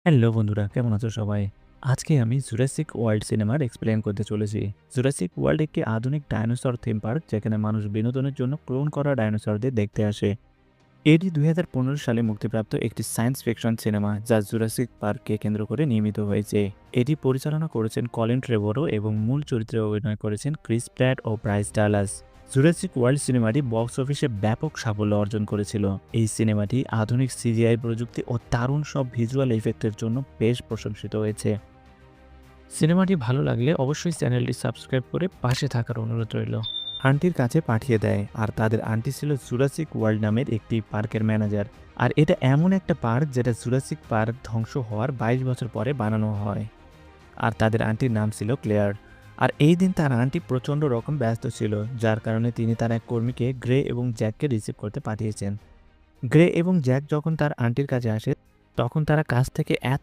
Hello বন্ধুরা, কেমন আছো সবাই? আজকে আমি জুরাসিক ওয়ার্ল্ড সিনেমার এক্সপ্লেইন করতে চলেছি। জুরাসিক ওয়ার্ল্ড একটি আধুনিক ডাইনোসর থিম পার্ক যেখানে মানুষ বিনোদনের জন্য ক্লোন করা ডাইনোসরদের দেখতে আসে। এটি ২০১৫ সালে মুক্তিপ্রাপ্ত একটি সায়েন্স ফিকশন সিনেমা যা জুরাসিক পার্ককে কেন্দ্র করে নির্মিত হয়েছে। এটি পরিচালনা করেছেন কলিন ট্রেভরো এবং মূল চরিত্রে অভিনয় করেছেন ক্রিস প্র্যাট ও ব্রাইস ডালাস। জুরাসিক ওয়ার্ল্ড সিনেমাটি বক্স অফিসে ব্যাপক সাফল্য অর্জন করেছিল। এই সিনেমাটি আধুনিক সিজিআই প্রযুক্তি ও দারুণ সব ভিজুয়াল ইফেক্টের জন্য বেশ প্রশংসিত হয়েছে। সিনেমাটি ভালো লাগলে অবশ্যই চ্যানেলটি সাবস্ক্রাইব করে পাশে থাকার অনুরোধ রইল। আন্টির কাছে পাঠিয়ে দেয়, আর তাদের আন্টি ছিল জুরাসিক ওয়ার্ল্ড নামের একটি পার্কের ম্যানেজার। আর এটা এমন একটা পার্ক যেটা জুরাসিক পার্ক ধ্বংস হওয়ার ২২ বছর পরে বানানো হয়। আর তাদের আন্টির নাম ছিল ক্লেয়ার। আর এই দিন তার আন্টি প্রচণ্ড রকম ব্যস্ত ছিল, যার কারণে তিনি তার এক কর্মীকে গ্রে এবং জ্যাককে রিসিভ করতে পাঠিয়েছেন। গ্রে এবং জ্যাক যখন তার আন্টির কাছে আসে, তখন তারা কাছ থেকে এত